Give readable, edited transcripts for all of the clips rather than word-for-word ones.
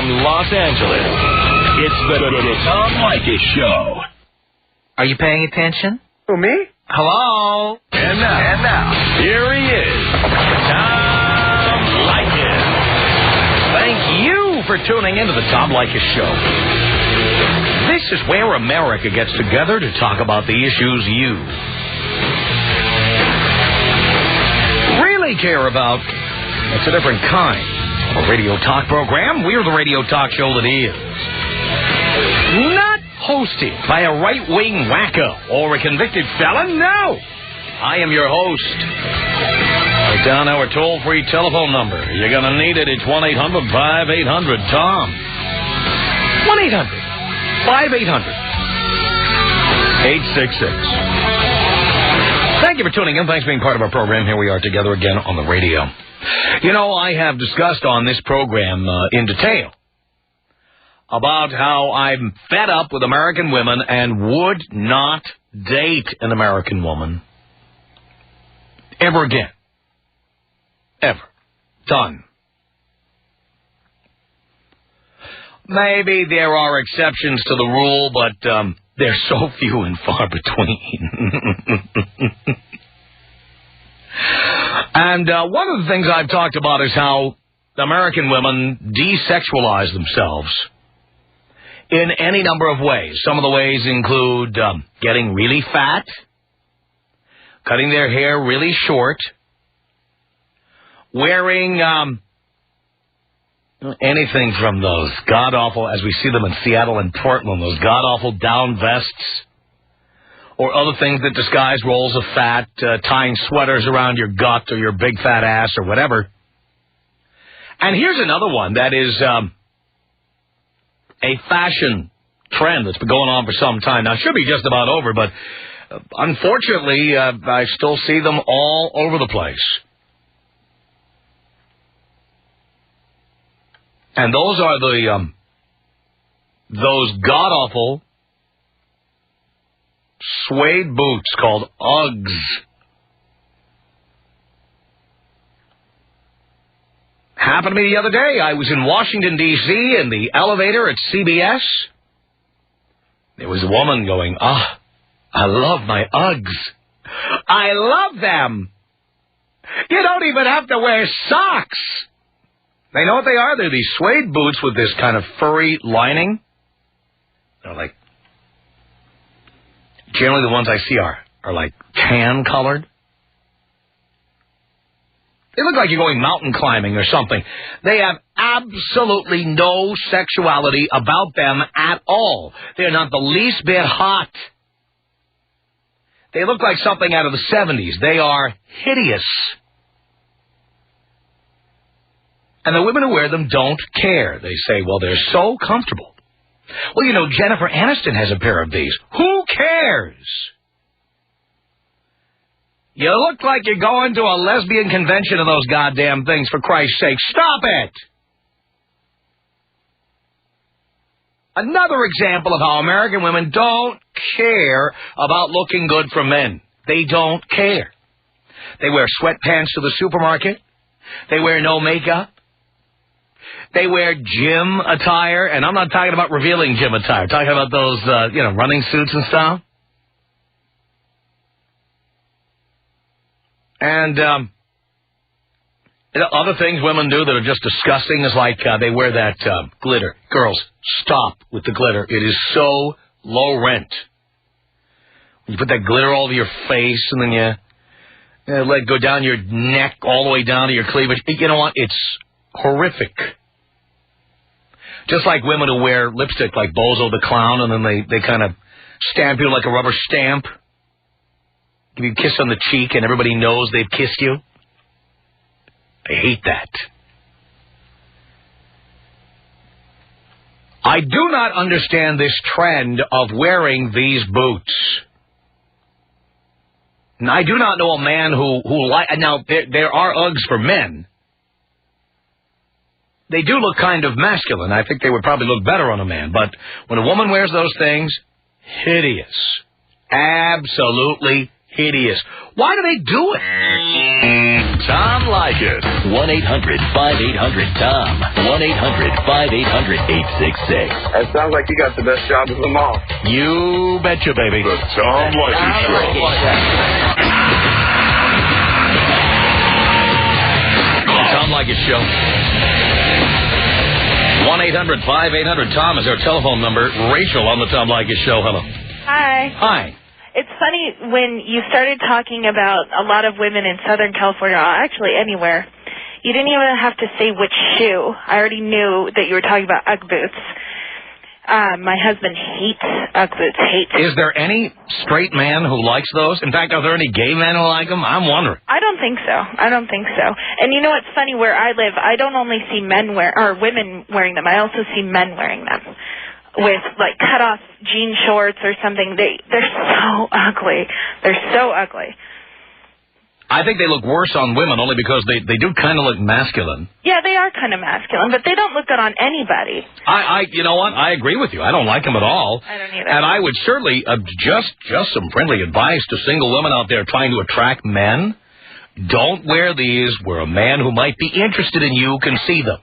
from Los Angeles, it's the Tom Leykis Show. Are you paying attention? Who, me? Hello? And now, here he is, Tom Leykis. Thank you for tuning into the Tom Leykis Show. This is where America gets together to talk about the issues you really care about. It's a different kind of a radio talk program. We're the radio talk show that is not hosted by a right-wing wacko or a convicted felon. No! I am your host. Write down our toll-free telephone number. You're going to need it. It's 1-800-5800-TOM. 1-800-5-800-866. Thank you for tuning in. Thanks for being part of our program. Here we are together again on the radio. You know, I have discussed on this program in detail about how I'm fed up with American women and would not date an American woman ever again. Ever. Done. Maybe there are exceptions to the rule, but they're so few and far between. And one of the things I've talked about is how American women desexualize themselves in any number of ways. Some of the ways include getting really fat, cutting their hair really short, wearing anything from those god-awful, as we see them in Seattle and Portland, those god-awful down vests, or other things that disguise rolls of fat, tying sweaters around your gut or your big fat ass or whatever. And here's another one that is a fashion trend that's been going on for some time. Now, it should be just about over, but unfortunately, I still see them all over the place. And those are those god-awful suede boots called UGGs. Happened to me the other day. I was in Washington, D.C., in the elevator at CBS. There was a woman going, I love my UGGs. I love them. You don't even have to wear socks. They know what they are? They're these suede boots with this kind of furry lining. They're like, generally the ones I see are like tan colored. They look like you're going mountain climbing or something. They have absolutely no sexuality about them at all. They're not the least bit hot. They look like something out of the 70s. They are hideous. And the women who wear them don't care. They say, well, they're so comfortable. Well, you know, Jennifer Aniston has a pair of these. Who cares? You look like you're going to a lesbian convention of those goddamn things, for Christ's sake. Stop it! Another example of how American women don't care about looking good for men. They don't care. They wear sweatpants to the supermarket. They wear no makeup. They wear gym attire, and I'm not talking about revealing gym attire. I'm talking about those, running suits and stuff. And other things women do that are just disgusting is like they wear that glitter. Girls, stop with the glitter. It is so low rent. You put that glitter all over your face, and then you let it go down your neck all the way down to your cleavage. You know what? It's horrific. Just like women who wear lipstick like Bozo the Clown, and then they kind of stamp you like a rubber stamp. Give you a kiss on the cheek, and everybody knows they've kissed you. I hate that. I do not understand this trend of wearing these boots. And I do not know a man who like. Now, there are Uggs for men. They do look kind of masculine. I think they would probably look better on a man. But when a woman wears those things, hideous. Absolutely hideous. Why do they do it? Tom Leykis. 1-800-5800-TOM. 1-800-5800-866. That sounds like you got the best job of them all. You betcha, baby. The Tom Leykis Show. The Tom Leykis Show. 1-800-5800-TOM is our telephone number. Rachel on the Tom Leykis Show. Hello. Hi. Hi. It's funny when you started talking about a lot of women in Southern California, actually anywhere, you didn't even have to say which shoe. I already knew that you were talking about UGG boots. My husband hates UGG boots. Is there any straight man who likes those? In fact, are there any gay men who like them? I'm wondering. I don't think so. And you know what's funny? Where I live, I don't only see women wearing them. I also see men wearing them with like cut off jean shorts or something. They're so ugly. They're so ugly. I think they look worse on women only because they do kind of look masculine. Yeah, they are kind of masculine, but they don't look good on anybody. You know what? I agree with you. I don't like them at all. I don't either. And I would certainly just some friendly advice to single women out there trying to attract men. Don't wear these where a man who might be interested in you can see them.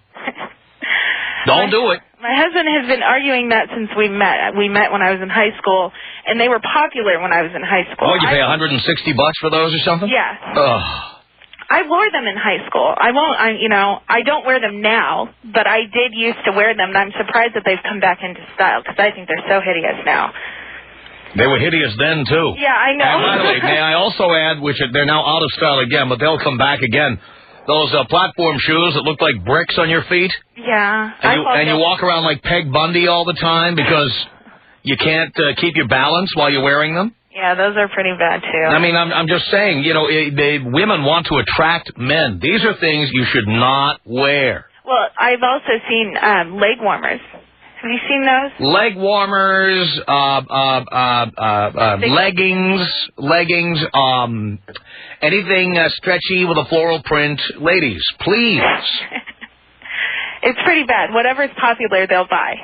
Don't do it. My husband has been arguing that since we met. We met when I was in high school, and they were popular when I was in high school. Oh, you pay $160 for those or something? Yeah. Ugh. I wore them in high school. I don't wear them now, but I did used to wear them, and I'm surprised that they've come back into style because I think they're so hideous now. They were hideous then, too. Yeah, I know. And by the way, may I also add, they're now out of style again, but they'll come back again. Those platform shoes that look like bricks on your feet. Yeah. And you walk around like Peg Bundy all the time because you can't keep your balance while you're wearing them. Yeah, those are pretty bad, too. I mean, I'm just saying, women want to attract men. These are things you should not wear. Well, I've also seen leg warmers. Have you seen those? Leg warmers, leggings, anything stretchy with a floral print. Ladies, please. It's pretty bad. Whatever's popular, they'll buy.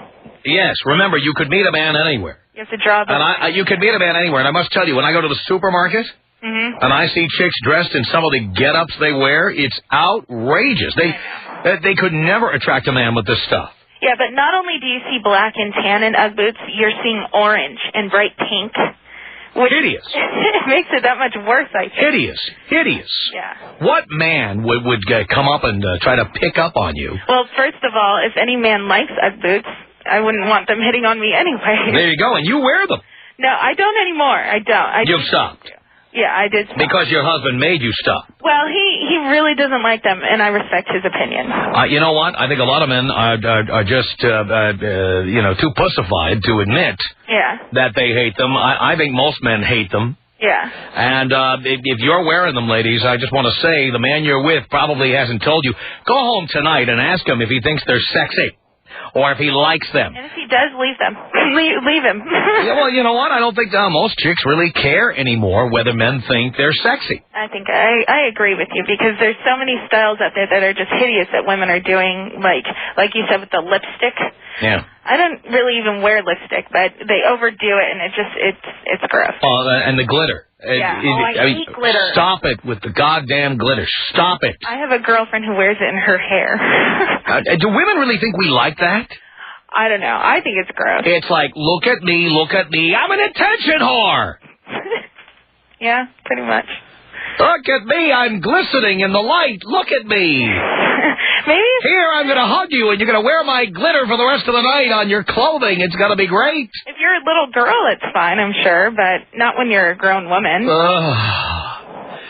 Yes, remember, you could meet a man anywhere. You have to draw them. And you could meet a man anywhere. And I must tell you, when I go to the supermarket and I see chicks dressed in some of the get-ups they wear, it's outrageous. They could never attract a man with this stuff. Yeah, but not only do you see black and tan in UGG boots, you're seeing orange and bright pink. Hideous. It makes it that much worse, I think. Hideous. Yeah. What man would come up and try to pick up on you? Well, first of all, if any man likes UGG boots, I wouldn't want them hitting on me anyway. There you go, and you wear them. No, I don't anymore. I don't. You've stopped. Yeah, I did stop. Because your husband made you stop. Well, he really doesn't like them, and I respect his opinion. You know what? I think a lot of men are just, too pussified to admit that they hate them. I think most men hate them. Yeah. And if you're wearing them, ladies, I just want to say the man you're with probably hasn't told you. Go home tonight and ask him if he thinks they're sexy. Or if he likes them. And if he does, leave them. Leave him. Yeah, well, you know what? I don't think most chicks really care anymore whether men think they're sexy. I think I agree with you because there's so many styles out there that are just hideous that women are doing, like you said with the lipstick. Yeah. I don't really even wear lipstick, but they overdo it, and it's gross. And the glitter. Yeah. I hate glitter. Stop it with the goddamn glitter. Stop it. I have a girlfriend who wears it in her hair. Do women really think we like that? I don't know. I think it's gross. It's like, look at me. I'm an attention whore. Yeah, pretty much. Look at me. I'm glistening in the light. Look at me. Maybe here, I'm going to hug you, and you're going to wear my glitter for the rest of the night on your clothing. It's going to be great. If you're a little girl, it's fine, I'm sure, but not when you're a grown woman.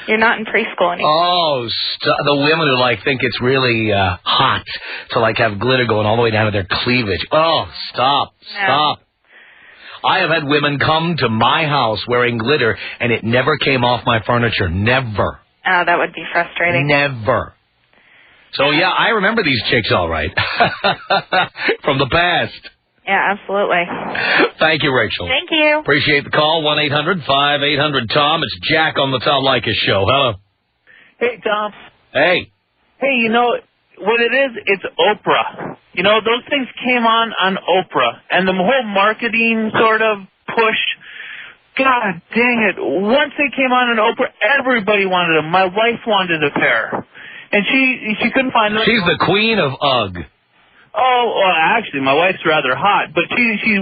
You're not in preschool anymore. Oh, the women who think it's really hot to have glitter going all the way down to their cleavage. Oh, stop. I have had women come to my house wearing glitter, and it never came off my furniture. Never. Oh, that would be frustrating. Never. So, yeah, I remember these chicks all right. From the past. Yeah, absolutely. Thank you, Rachel. Thank you. Appreciate the call. 1-800-5800-TOM. It's Jack on the Tom Leykis Show. Hello. Hey, Tom. Hey. Hey, what it is? It's Oprah. Those things came on Oprah, and the whole marketing sort of push God dang it. Once they came on in Oprah, everybody wanted them. My wife wanted a pair. And she couldn't find them. She's the queen of UGG. Oh, well, actually, my wife's rather hot, but she.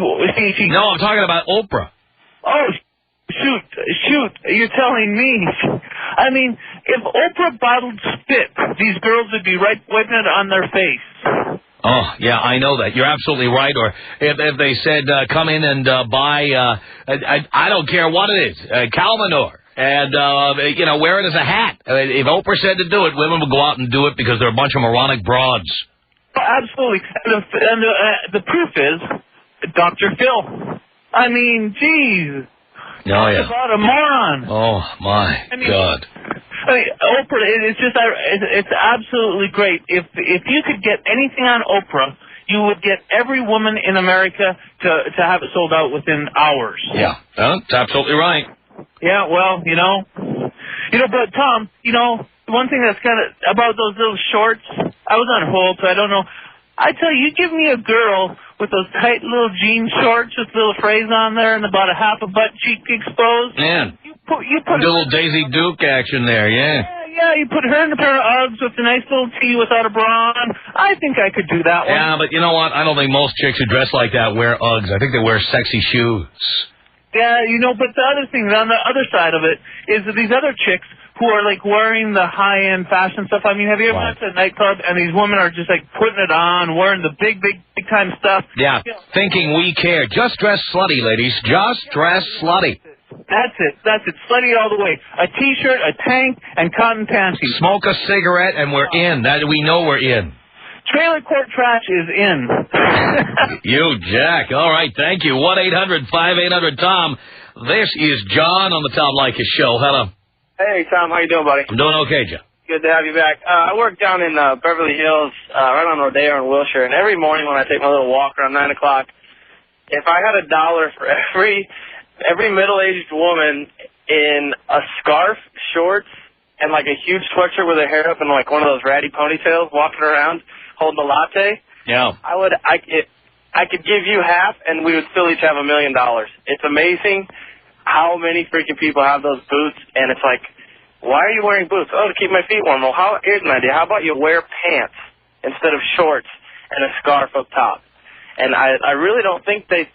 No, I'm talking about Oprah. Oh, shoot, you're telling me. I mean, if Oprah bottled spit, these girls would be right wiping it on their face. Oh, yeah, I know that. You're absolutely right. Or if they said, come in and buy, I don't care what it is, cow manure, and, wear it as a hat. If Oprah said to do it, women would go out and do it because they're a bunch of moronic broads. Oh, absolutely. And the proof is Dr. Phil. I mean, geez. Oh, yeah. About a moron. Oh, my God. I mean, Oprah, it's absolutely great. If you could get anything on Oprah, you would get every woman in America to have it sold out within hours. Yeah, that's absolutely right. Yeah, well, but Tom, one thing that's kind of about those little shorts, I was on hold, so I don't know. I tell you, give me a girl with those tight little jean shorts with little phrase on there and about a half a butt cheek exposed. Man, you put a little Daisy Duke action there, yeah. Yeah, you put her in a pair of Uggs with a nice little tee without a bra on. I think I could do that one. Yeah, but you know what? I don't think most chicks who dress like that wear Uggs. I think they wear sexy shoes. Yeah, but the other thing, on the other side of it, is that these other chicks who are, like, wearing the high-end fashion stuff. I mean, have you ever been to a nightclub and these women are just, like, putting it on, wearing the big-time stuff? Yeah, thinking we care. Just dress slutty, ladies. Just dress slutty. That's it. Slutty all the way. A T-shirt, a tank, and cotton panties. Smoke a cigarette, and we're in. That we know we're in. Trailer court trash is in. You jack. All right, thank you. 1-800-5800-TOM. This is John on the Tom Leykis Show. Hello. Hey, Tom. How you doing, buddy? I'm doing okay, John. Good to have you back. I work down in Beverly Hills, right on Rodeo and Wilshire, and every morning when I take my little walk around 9 o'clock, if I had $1 for every middle-aged woman in a scarf, shorts, and like a huge sweatshirt with her hair up and like one of those ratty ponytails walking around holding a latte, yeah, I could give you half, and we would still each have $1 million. It's amazing how many freaking people have those boots, and it's like, why are you wearing boots? Oh, to keep my feet warm. Well, here's an idea. How about you wear pants instead of shorts and a scarf up top? And I really don't think they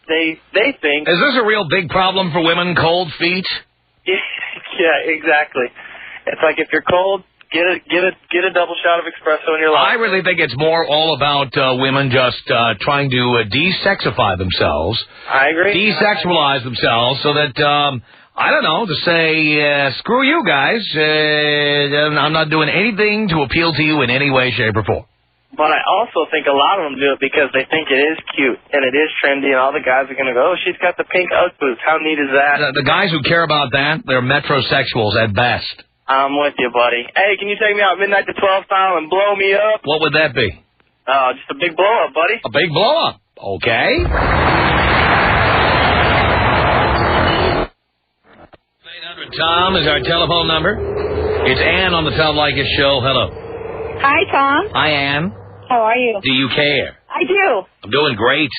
think. Is this a real big problem for women, cold feet? Yeah, exactly. It's like if you're cold, get a double shot of espresso in your life. I really think it's more all about women just trying to de-sexify themselves. I agree. De-sexualize themselves so that, I don't know, to say, screw you guys, I'm not doing anything to appeal to you in any way, shape, or form. But I also think a lot of them do it because they think it is cute and it is trendy, and all the guys are going to go, oh, she's got the pink UGG boots. How neat is that? The guys who care about that, they're metrosexuals at best. I'm with you, buddy. Hey, can you take me out midnight to 12 style and blow me up? What would that be? Just a big blow up, buddy. A big blow up. Okay. 800-TOM is our telephone number. It's Ann on the Tom Leykis Show. Hello. Hi, Tom. Hi, Ann. How are you? Do you care? I do. I'm doing great.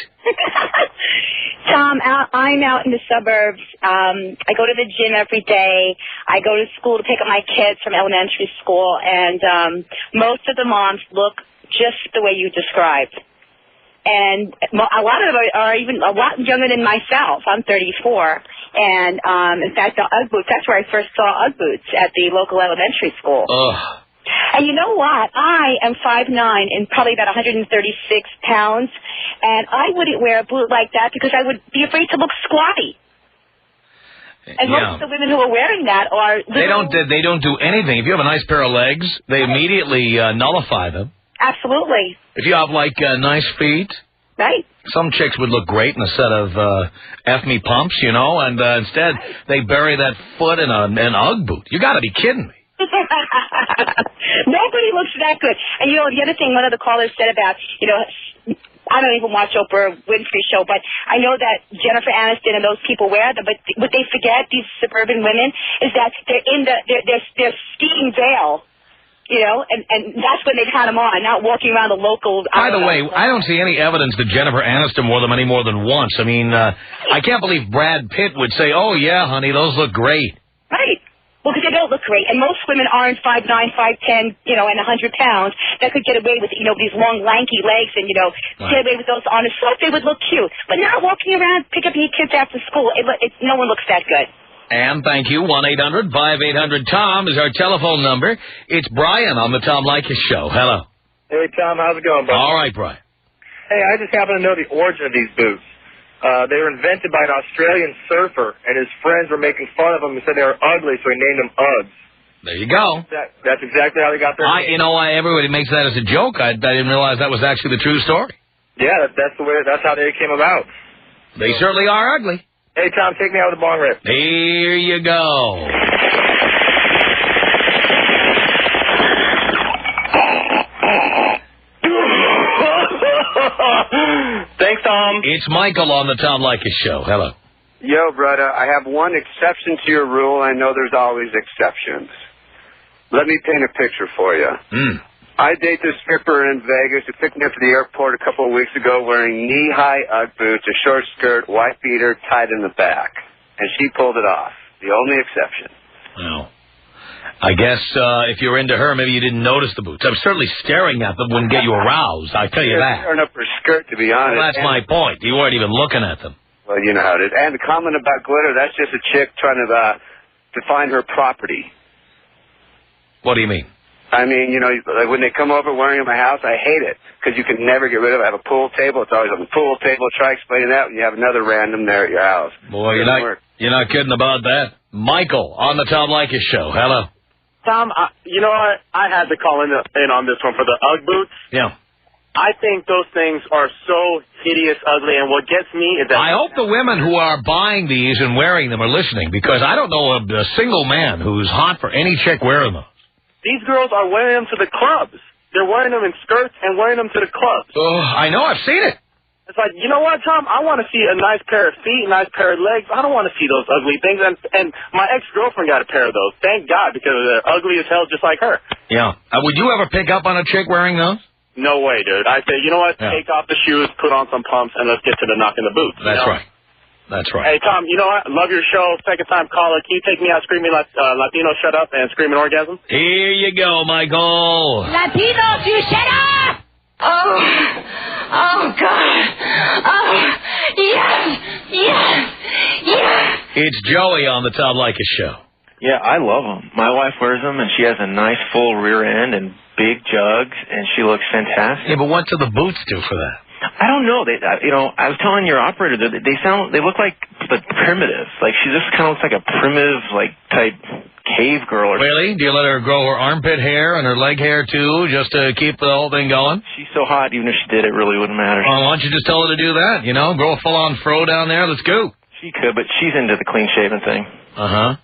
Tom, I'm out in the suburbs. I go to the gym every day. I go to school to pick up my kids from elementary school, and most of the moms look just the way you described. And a lot of them are even a lot younger than myself. I'm 34. And, in fact, the UGG boots, that's where I first saw UGG boots, at the local elementary school. Ugh. And you know what? I am 5'9" and probably about 136 pounds, and I wouldn't wear a boot like that because I would be afraid to look squatty. And most of the women who are wearing that are they don't do anything. If you have a nice pair of legs, they immediately nullify them. Absolutely. If you have like nice feet, right? Some chicks would look great in a set of F me pumps, and instead they bury that foot in an UGG boot. You got to be kidding me. Nobody looks that good. And, the other thing one of the callers said about, I don't even watch Oprah Winfrey Show, but I know that Jennifer Aniston and those people wear them, but what they forget, these suburban women, is that they're in their skiing veil. and that's when they've had them on, not walking around the local... By the way, I don't see any evidence that Jennifer Aniston wore them any more than once. I mean, I can't believe Brad Pitt would say, oh, yeah, honey, those look great. Right. Well, because they don't look great, and most women aren't 5'9", 5'10", and 100 pounds that could get away with, these long, lanky legs and, get away with those on a slope. They would look cute. But now walking around, pick up your kids after school, no one looks that good. And thank you. 1-800-5800-TOM is our telephone number. It's Brian on the Tom Leykis Show. Hello. Hey, Tom, how's it going, buddy? All right, Brian. Hey, I just happen to know the origin of these boots. They were invented by an Australian surfer, and his friends were making fun of him and said they were ugly, so he named them Uggs. There you go. That's exactly how they got their name. Everybody makes that as a joke. I didn't realize that was actually the true story. Yeah, that's how they came about. They certainly are ugly. Hey, Tom, take me out with a bong rip. Here you go. Thanks, Tom. It's Michael on the Tom Leykis Show. Hello. Yo, brother, I have one exception to your rule. I know there's always exceptions. Let me paint a picture for you. I date this stripper in Vegas who picked me up to the airport a couple of weeks ago wearing knee-high UGG boots, a short skirt, white beater tied in the back. And she pulled it off. The only exception. Well, I guess if you're into her, maybe you didn't notice the boots. I'm certainly staring at them wouldn't get you aroused. I tell you that. Tearing up her skirt, to be honest. Well, that's my point. You weren't even looking at them. Well, you know how it is. And the comment about glitter, that's just a chick trying to find her property. What do you mean? I mean, like when they come over wearing in my house, I hate it because you can never get rid of it. I have a pool table. It's always on the pool table. Try explaining that when you have another random there at your house. Boy, you're not kidding about that. Michael on the Tom Leykis Show. Hello. Tom, you know what? I had to call in on this one for the UGG boots. Yeah. I think those things are so hideous, ugly, and what gets me is that... I hope the women who are buying these and wearing them are listening, because I don't know a single man who's hot for any chick wearing them. These girls are wearing them to the clubs. They're wearing them in skirts and wearing them to the clubs. Oh, I know. I've seen it. It's like, you know what, Tom? I want to see a nice pair of feet, a nice pair of legs. I don't want to see those ugly things. And my ex-girlfriend got a pair of those. Thank God, because they're ugly as hell just like her. Yeah. Would you ever pick up on a chick wearing those? No way, dude. I say, you know what? Yeah. Take off the shoes, put on some pumps, and let's get to the knocking the boots. That's right. That's right. Hey, Tom, you know what? Love your show. Second-time caller. Can you take me out screaming Latino shut up and screaming orgasm? Here you go, Michael. Latinos, you shut up! Oh, God. Oh, yes. It's Joey on the Tom Leykis Show. Yeah, I love them. My wife wears them, and she has a nice full rear end and big jugs, and she looks fantastic. Yeah, but what do the boots do for that? I don't know. I was telling your operator that they look like primitive. Like she just kind of looks like a primitive, type cave girl. Really? Do you let her grow her armpit hair and her leg hair too, just to keep the whole thing going? She's so hot, even if she did, it really wouldn't matter. Well, why don't you just tell her to do that? Grow a full-on fro down there. Let's go. She could, but she's into the clean-shaven thing. But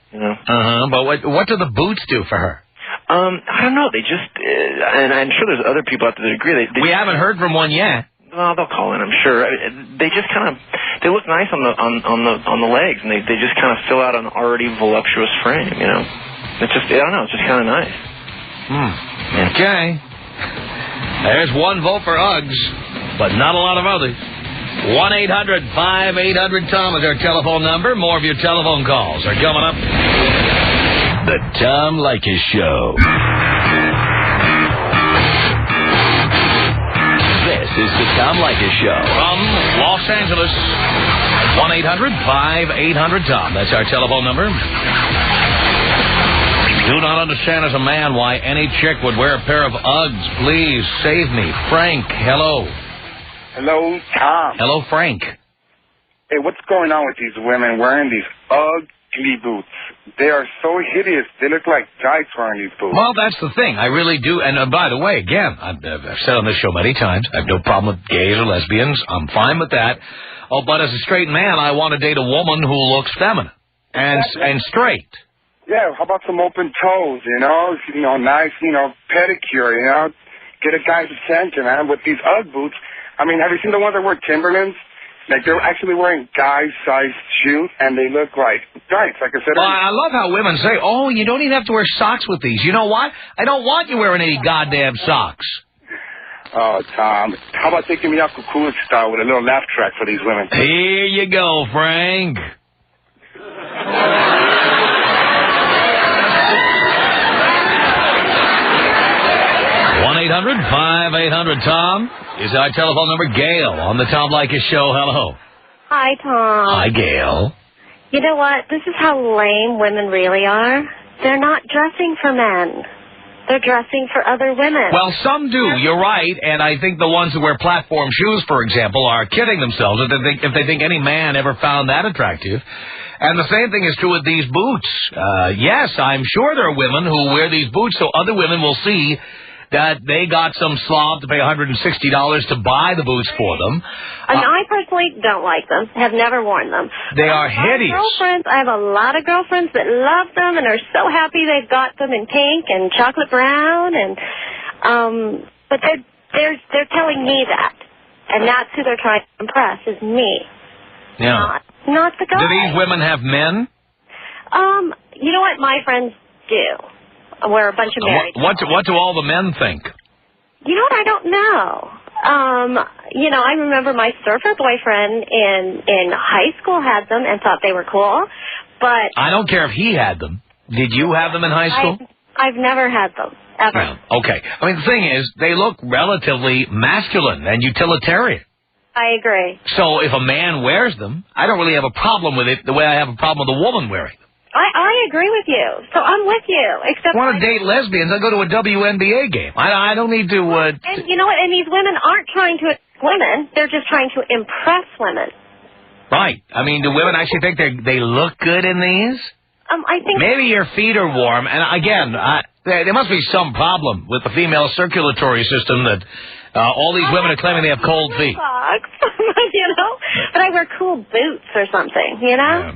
what do the boots do for her? I don't know. They just, and I'm sure there's other people out there that agree. We haven't heard from one yet. Well, they'll call in, I'm sure. They just they look nice on the legs, and they just kind of fill out an already voluptuous frame. It's just, I don't know. It's just kind of nice. Yeah. Okay. There's one vote for Uggs, but not a lot of others. 1-800-5800-TOM is our telephone number. More of your telephone calls are coming up. The Tom Leykis Show. This is the Tom Leykis Show from Los Angeles. 1-800-5800-TOM. That's our telephone number. Do not understand as a man why any chick would wear a pair of Uggs. Please save me. Frank, hello. Hello, Tom. Hello, Frank. Hey, what's going on with these women wearing these ugly boots? They are so hideous. They look like guys wearing these boots. Well, that's the thing. I really do. And by the way, again, I've said on this show many times, I have no problem with gays or lesbians. I'm fine with that. Oh, but as a straight man, I want to date a woman who looks feminine and straight. Yeah, how about some open toes, nice, pedicure, get a guy's attention, man. With these Ugg boots, I mean, have you seen the ones that wear Timberlands? Like, they're actually wearing guy-sized shoes, and they look like tights, like I said. Well, I love how women say, oh, you don't even have to wear socks with these. You know what? I don't want you wearing any goddamn socks. Oh, Tom, how about taking me out Cocoon style with a little laugh track for these women? Here you go, Frank. 1-800-5800-TOM is our telephone number. Gail on the Tom Leykis Show. Hello. Hi, Tom. Hi, Gail. You know what? This is how lame women really are. They're not dressing for men. They're dressing for other women. Well, some do. You're right. And I think the ones who wear platform shoes, for example, are kidding themselves if they think any man ever found that attractive. And the same thing is true with these boots. Yes, I'm sure there are women who wear these boots so other women will see that they got some slob to pay $160 to buy the boots for them. And I personally don't like them, have never worn them. They are hideous. I have a lot of girlfriends that love them and are so happy they've got them in pink and chocolate brown, and but they're telling me that, and that's who they're trying to impress, is me. Yeah. Not the guy. Do these women have men? You know what my friends do? We're a bunch of married What do all the men think? You know what? I don't know. I remember my surfer boyfriend in high school had them and thought they were cool, but I don't care if he had them. Did you have them in high school? I've never had them, ever. Yeah. Okay. I mean, the thing is, they look relatively masculine and utilitarian. I agree. So if a man wears them, I don't really have a problem with it the way I have a problem with a woman wearing them. I agree with you. So I'm with you. Except I want to date lesbians. I go to a WNBA game. I don't need to... And you know what? And these women aren't trying to impress women. They're just trying to impress women. Right. I mean, do women actually think they look good in these? I think... Maybe your feet are warm. And again, there must be some problem with the female circulatory system that all these women are claiming they have cold feet. But I wear cool boots or something, Yeah.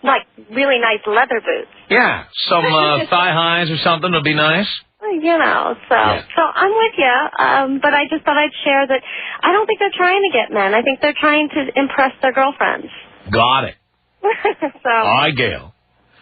Like really nice leather boots. Yeah, some thigh highs or something would be nice. So I'm with you. But I just thought I'd share that I don't think they're trying to get men. I think they're trying to impress their girlfriends. Got it. So. Hi, Gail.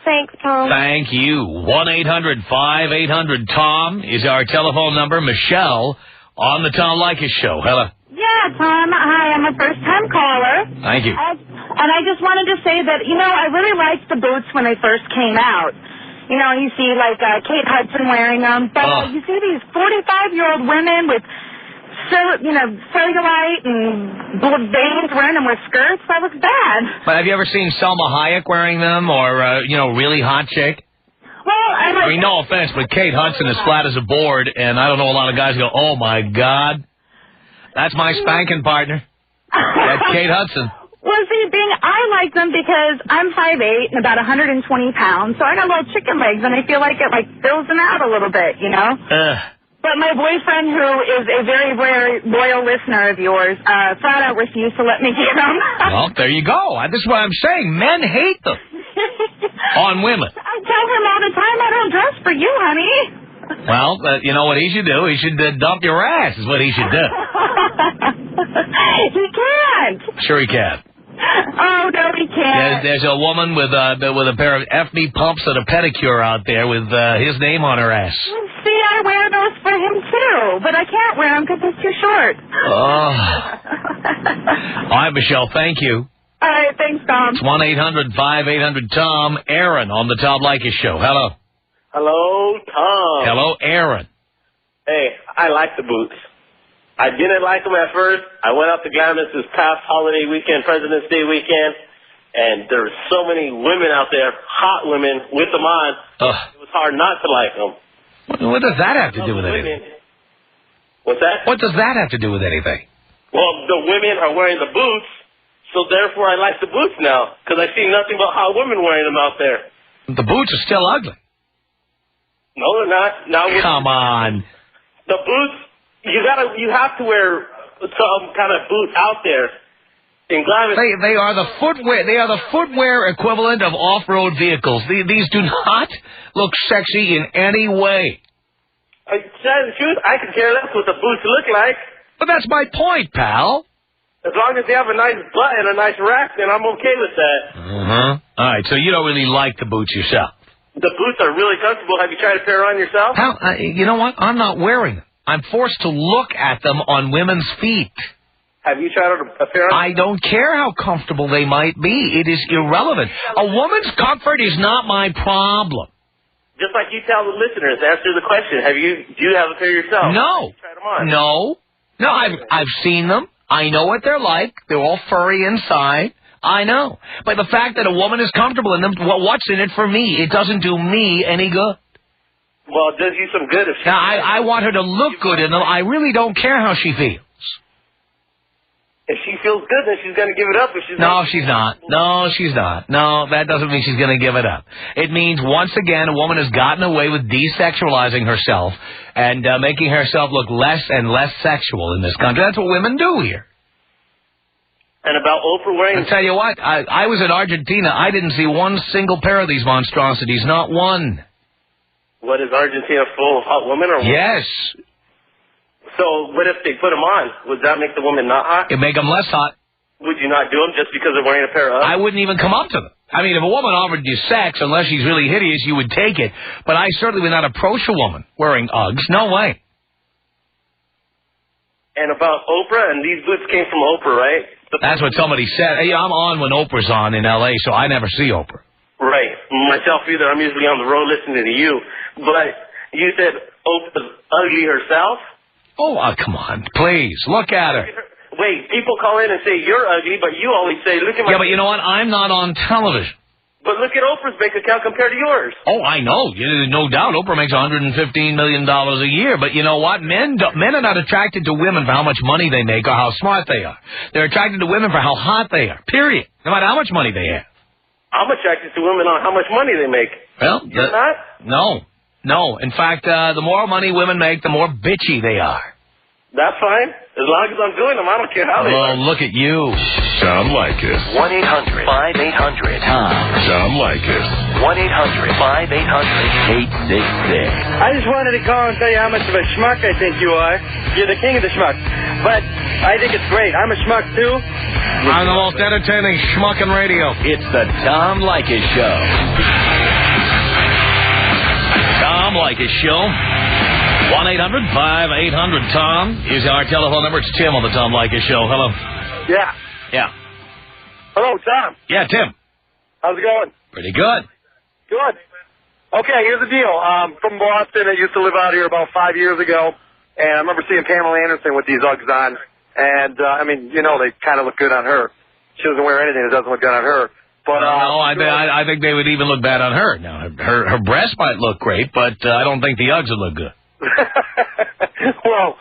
Thanks, Tom. Thank you. 1-800-5800-TOM is our telephone number. Michelle on the Tom Leykis Show. Hello. Yeah, Tom. Hi, I'm a first-time caller. Thank you. And I just wanted to say that, I really liked the boots when they first came out. You see, like, Kate Hudson wearing them. But you see these 45-year-old women with, cellulite and veins wearing them with skirts. That looks bad. But have you ever seen Selma Hayek wearing them or, really hot chick? Well, I mean, no offense, but Kate Hudson is flat as a board, and I don't know a lot of guys who go, oh, my God. That's my spanking partner. That's Kate Hudson. Well, see, I like them because I'm 5'8" and about 120 pounds, so I got little chicken legs, and I feel like it fills them out a little bit, But my boyfriend, who is a very, very loyal listener of yours, flat out refused to let me get them. Well, there you go. This is what I'm saying. Men hate them on women. I tell him all the time, I don't dress for you, honey. Well, you know what he should do? He should dump your ass is what he should do. He can't. Sure he can. Oh, no, he can't. There's a woman with a pair of F-me pumps and a pedicure out there with his name on her ass. See, I wear those for him, too, but I can't wear them because it's too short. Oh. All right, Michelle, thank you. All right, thanks, Tom. It's 1-800-5800-TOM. Aaron on the Tom Leykis Show. Hello. Hello, Tom. Hello, Aaron. Hey, I like the boots. I didn't like them at first. I went out to Glamis this past holiday weekend, President's Day weekend, and there's so many women out there, hot women, with them on. It was hard not to like them. What does that have to do with anything? What's that? What does that have to do with anything? Well, the women are wearing the boots, so therefore I like the boots now, because I see nothing but hot women wearing them out there. The boots are still ugly. No, they're not. Come on. The boots, you have to wear some kind of boot out there. In Glamis, they are the footwear. They are the footwear equivalent of off-road vehicles. These do not look sexy in any way. To tell you the truth, I can care less what the boots look like. But that's my point, pal. As long as they have a nice butt and a nice rack, then I'm okay with that. Uh-huh. All right, so you don't really like the boots yourself. The boots are really comfortable. Have you tried a pair on yourself? You know what? I'm not wearing them. I'm forced to look at them on women's feet. Have you tried a pair on? I don't care how comfortable they might be. It is irrelevant. A woman's comfort is not my problem. Just like you tell the listeners, answer the question. Do you have a pair yourself? No. Have you tried them on? No, I've seen them. I know what they're like. They're all furry inside. I know. But the fact that a woman is comfortable in them, what's in it for me? It doesn't do me any good. Well, it does you some good if she... Now, I want her to look good in them. I really don't care how she feels. If she feels good, then she's going to give it up. If she's No, she's not. No, she's not. No, that doesn't mean she's going to give it up. It means, once again, a woman has gotten away with desexualizing herself and making herself look less and less sexual in this country. That's what women do here. And about Oprah wearing... I'll tell you what, I was in Argentina. I didn't see one single pair of these monstrosities, not one. What, is Argentina full of hot women or what? Yes. So what if they put them on? Would that make the woman not hot? It'd make them less hot. Would you not do them just because they're wearing a pair of... I wouldn't even come up to them. I mean, if a woman offered you sex, unless she's really hideous, you would take it. But I certainly would not approach a woman wearing Uggs. No way. And about Oprah, and these boots came from Oprah, right? That's what somebody said. Hey, I'm on when Oprah's on in L.A., so I never see Oprah. Right. Myself either. I'm usually on the road listening to you. But you said Oprah's ugly herself? Oh, come on. Please, look at her. Wait, people call in and say you're ugly, but you always say, look at my... Yeah, but you know what? I'm not on television. But look at Oprah's bank account compared to yours. Oh, I know. No doubt. Oprah makes $115 million a year. But you know what? Men are not attracted to women for how much money they make or how smart they are. They're attracted to women for how hot they are. Period. No matter how much money they have. I'm attracted to women on how much money they make. Well, you're not? No. In fact, the more money women make, the more bitchy they are. That's fine. As long as I'm doing them, I don't care how they are. Oh, look at you. Tom Leykis. 1-800-5800-TOM. Tom Leykis. 1-800-5800-866. I just wanted to call and tell you how much of a schmuck I think you are. You're the king of the schmuck. But I think it's great. I'm a schmuck, too. I'm the most entertaining schmuck in radio. It's the Tom Leykis Show. Tom Leykis Show. 1-800-5800-TOM is our telephone number. It's Tim on the Tom Leykis Show. Hello. Yeah. Yeah. Hello, Tom. Yeah, Tim. How's it going? Pretty good. Good. Okay, here's the deal. From Boston, I used to live out here about 5 years ago, and I remember seeing Pamela Anderson with these Uggs on, and, I mean, you know, they kind of look good on her. She doesn't wear anything that doesn't look good on her. But, no, I think they would even look bad on her. Now, her breasts might look great, but I don't think the Uggs would look good. Well,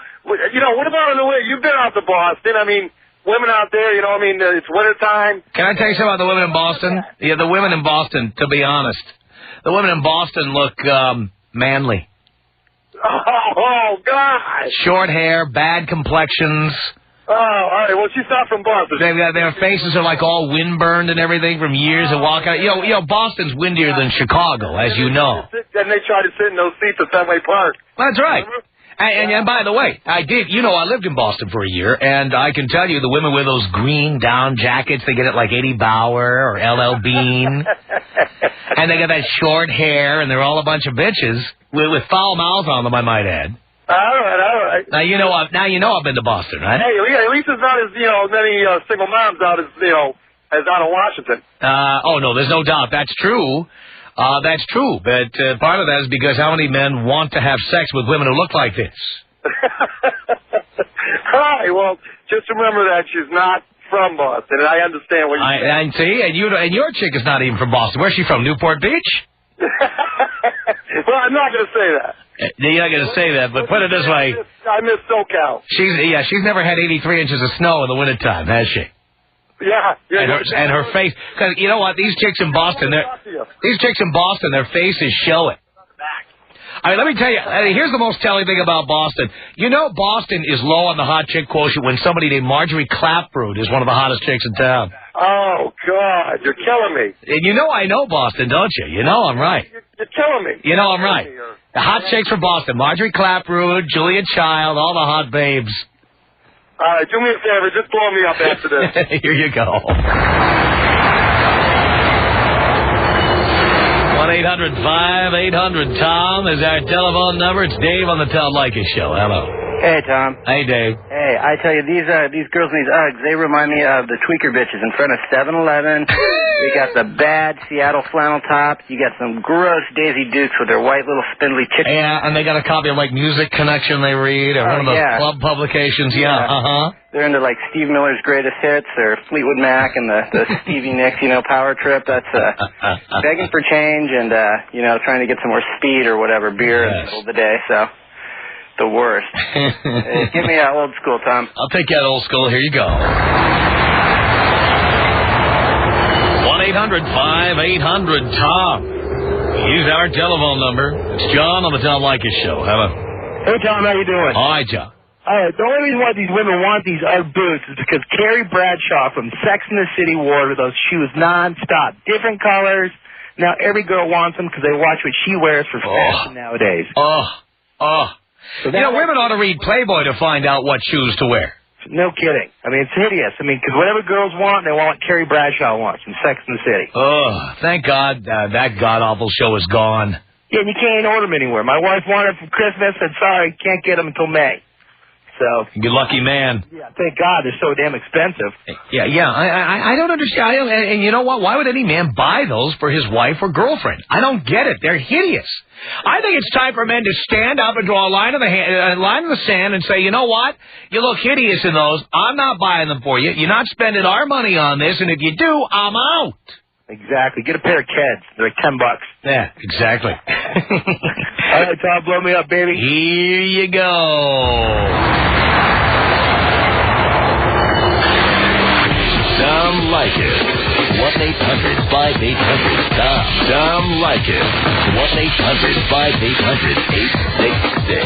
you know, what about in the way? You've been out to Boston. I mean, women out there, you know, I mean, it's wintertime. Can I tell you something about the women in Boston? Yeah, the women in Boston, to be honest. The women in Boston look manly. Oh, gosh. Short hair, bad complexions. Oh, all right. Well, she's not from Boston. Their faces are like all windburned and everything from years of walking. You know, Boston's windier than Chicago, as you know. And they try to sit in those seats at Fenway Park. That's right. And by the way, I lived in Boston for a year, and I can tell you the women wear those green down jackets. They get it like Eddie Bauer or LL Bean. And they got that short hair, and they're all a bunch of bitches with foul mouths on them, I might add. All right. Now you know I've been to Boston, right? Hey, at least there's not as many single moms out as out in Washington. Oh no, there's no doubt that's true. That's true, but part of that is because how many men want to have sex with women who look like this? All right, well, just remember that she's not from Boston, and I understand what you're saying. And see, and your chick is not even from Boston. Where's she from? Newport Beach? Well, I'm not going to say that. You're not going to say that, but put it this way. I miss SoCal. She's never had 83 inches of snow in the wintertime, has she? Yeah. And her face, because you know what, these chicks in Boston, their faces show it. All right, let me tell you, here's the most telling thing about Boston. You know Boston is low on the hot chick quotient when somebody named Marjorie Clapperud is one of the hottest chicks in town. Oh, God, you're killing me. And you know I know Boston, don't you? You know I'm right. You're killing me. You know I'm right. The hot chicks from Boston, Marjorie Clapperud, Julia Child, all the hot babes. All right, do me a favor. Just blow me up after this. Here you go. 1-800-5800-TOM is our telephone number. It's Dave on the Tom Leykis Show. Hello. Hey, Tom. Hey, Dave. Hey, I tell you, these girls in these Uggs, they remind me of the tweaker bitches in front of 7-Eleven. You got the bad Seattle flannel tops. You got some gross Daisy Dukes with their white little spindly chicken. Yeah, and they got a copy of, like, Music Connection they read, or one of those club publications. Yeah, uh-huh. They're into, like, Steve Miller's Greatest Hits, or Fleetwood Mac and the Stevie Nicks, Power Trip. That's begging for change and, trying to get some more speed or whatever, beer in the middle of the day, so... The worst. Hey, give me old school, Tom. I'll take you out old school. Here you go. 1-800-5800-TOM. Use our telephone number. It's John on the Tom Leykis Show. Hello. Hey, Tom. How you doing? All right, John. The only reason why these women want these Ugg boots is because Carrie Bradshaw from Sex and the City wore those shoes nonstop. Different colors. Now every girl wants them because they watch what she wears for fashion nowadays. So women ought to read Playboy to find out what shoes to wear. No kidding. I mean, it's hideous. I mean, because whatever girls want, they want what Carrie Bradshaw wants from Sex and the City. Oh, thank God that god-awful show is gone. Yeah, and you can't order them anywhere. My wife wanted them for Christmas, said, sorry, can't get them until May. So. You lucky man. Yeah, thank God they're so damn expensive. Yeah, I don't understand. And you know what? Why would any man buy those for his wife or girlfriend? I don't get it. They're hideous. I think it's time for men to stand up and draw a line in the sand and say, you know what? You look hideous in those. I'm not buying them for you. You're not spending our money on this, and if you do, I'm out. Exactly. Get a pair of Keds. They're like $10. Yeah, exactly. All right, Tom, blow me up, baby. Here you go. Tom Leykis. 1-800-5800-TOM. Tom Leykis. 1-800-5800-866.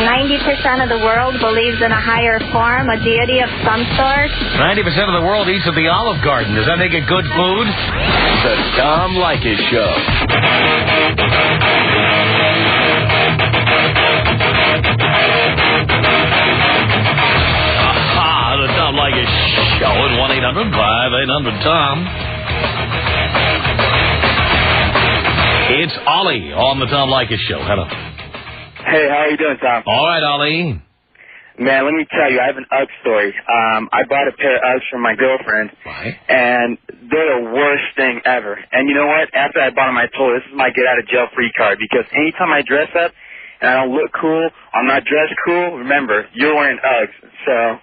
90% of the world believes in a higher form, a deity of some sort. 90% of the world eats at the Olive Garden. Does that make it good food? The Tom Leykis Show. The Tom Leykis Show at 1-800-5800-TOM. It's Ollie on the Tom Leykis Show. Hello. Hey, how are you doing, Tom? All right, Ollie. Man, let me tell you, I have an Ugg story. I bought a pair of Uggs from my girlfriend, and they're the worst thing ever. And you know what? After I bought them, I told her, this is my get-out-of-jail-free card, because anytime I dress up and I don't look cool, I'm not dressed cool, remember, you're wearing Uggs. So,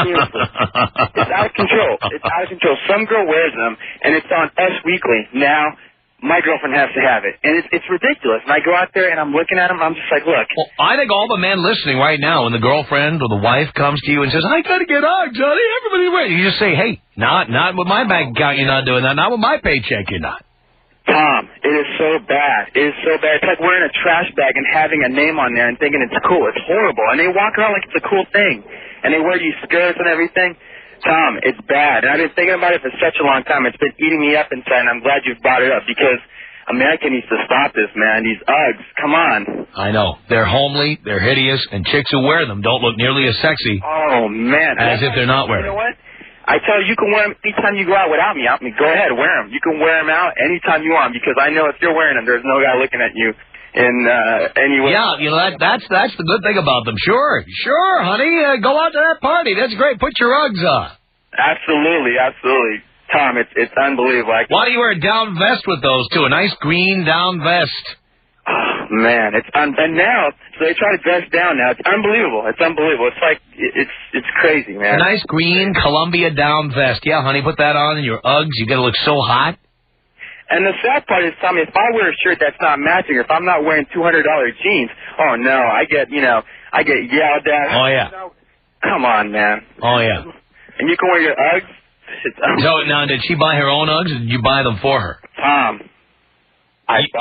seriously, it's out of control. It's out of control. Some girl wears them, and it's on Us Weekly. Now, my girlfriend has to have it. And it's ridiculous. And I go out there and I'm looking at them, I'm just like, look. Well, I think all the men listening right now, when the girlfriend or the wife comes to you and says, I gotta get Uggs, honey, everybody wear it. You just say, hey, not with my bank account, you're not doing that. Not with my paycheck, you're not. Tom, it is so bad. It is so bad. It's like wearing a trash bag and having a name on there and thinking it's cool. It's horrible. And they walk around like it's a cool thing. And they wear these skirts and everything. Tom, it's bad. And I've been thinking about it for such a long time. It's been eating me up inside, and I'm glad you've brought it up because America needs to stop this, man. These Uggs, come on. I know. They're homely, they're hideous, and chicks who wear them don't look nearly as sexy Oh, man. as if they're not wearing them. You know what? I tell you, you can wear them anytime you go out without me. Go ahead, wear them. You can wear them out anytime you want because I know if you're wearing them, there's no guy looking at you in any way. Yeah, you know, that's the good thing about them. Sure, honey. Go out to that party. That's great. Put your Uggs on. Absolutely. Tom, it's unbelievable. Why do you wear a down vest with those two? A nice green down vest. Oh, man, and now, so they try to dress down now. It's unbelievable. It's like, it's crazy, man. A nice green Columbia down vest. Yeah, honey, put that on in your Uggs. You gotta look so hot. And the sad part is, Tommy, if I wear a shirt that's not matching, or if I'm not wearing $200 jeans, oh, no, I get yelled at. Oh, yeah. Come on, man. Oh, yeah. And you can wear your Uggs? So, now, did she buy her own Uggs, or did you buy them for her? Tom.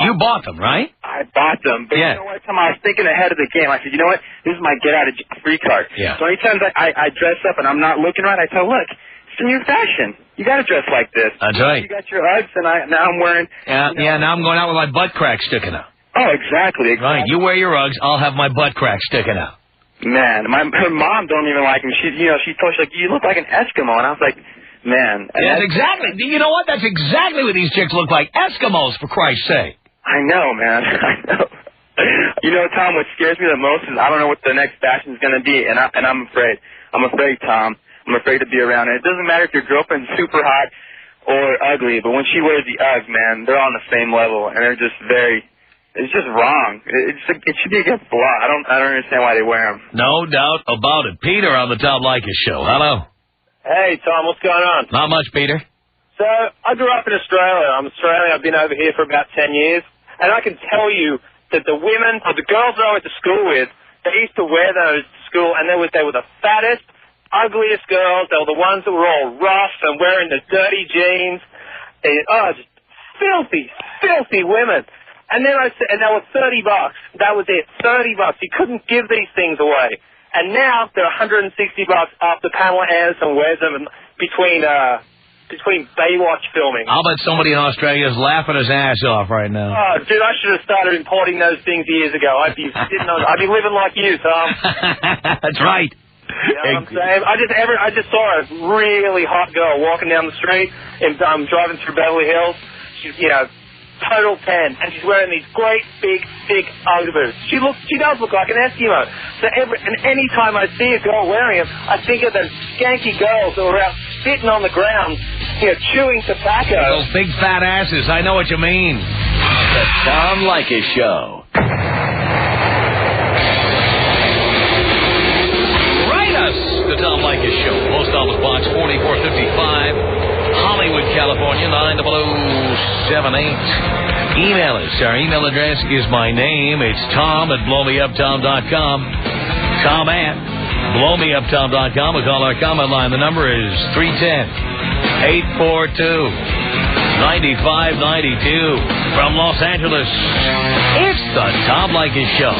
You bought them, right? I bought them. But yeah. You know what, Tom? I was thinking ahead of the game. I said, you know what? This is my get-out-of-free card. Yeah. So anytime I dress up and I'm not looking right, I tell, look, it's a new fashion. You got to dress like this. That's right. You got your Uggs, and now I'm wearing... now I'm going out with my butt crack sticking out. Oh, exactly. Right, you wear your Uggs, I'll have my butt crack sticking out. man, her mom don't even like him. She told her, like, you look like an Eskimo, and I was like, man. Yes, exactly. You know what? That's exactly what these chicks look like. Eskimos, for Christ's sake. I know, man. I know. You know, Tom, what scares me the most is I don't know what the next fashion is going to be, and I'm afraid. I'm afraid, Tom. I'm afraid to be around it. It doesn't matter if your girlfriend's super hot or ugly, but when she wears the Uggs, man, they're on the same level, and they're just it's just wrong. It should be against the law. I don't understand why they wear them. No doubt about it. Peter on the Tom Leykis Show. Hello. Hey, Tom, what's going on? Not much, Peter. So, I grew up in Australia. I'm Australian. I've been over here for about 10 years. And I can tell you that the women, or the girls that I went to school with, they used to wear those to school, and they were the fattest, ugliest girls. They were the ones that were all rough and wearing the dirty jeans. Just filthy, filthy women. And then and they were $30. That was it, $30. You couldn't give these things away. And now they're $160 after Pamela Anderson wears them between Baywatch filming. I'll bet somebody in Australia is laughing his ass off right now. Oh, dude, I should have started importing those things years ago. I'd be living like you, Tom. That's right. You know what I'm saying? I just saw a really hot girl walking down the street and driving through Beverly Hills. She's, total 10, and she's wearing these great, big, thick Ugg boots. She does look like an Eskimo. So any time I see a girl wearing them, I think of those skanky girls that were out spitting on the ground, chewing tobacco. Those big fat asses. I know what you mean. The Tom Leykis Show. Write us, the Tom Leykis Show. Post Office Box 4455, Hollywood, California 90078. Email us. Our email address is my name. It's Tom@blowmeuptom.com. Tom at blowmeuptom.com. We call our comment line. The number is 310-842-9592. From Los Angeles, it's the Tom Leykis Show.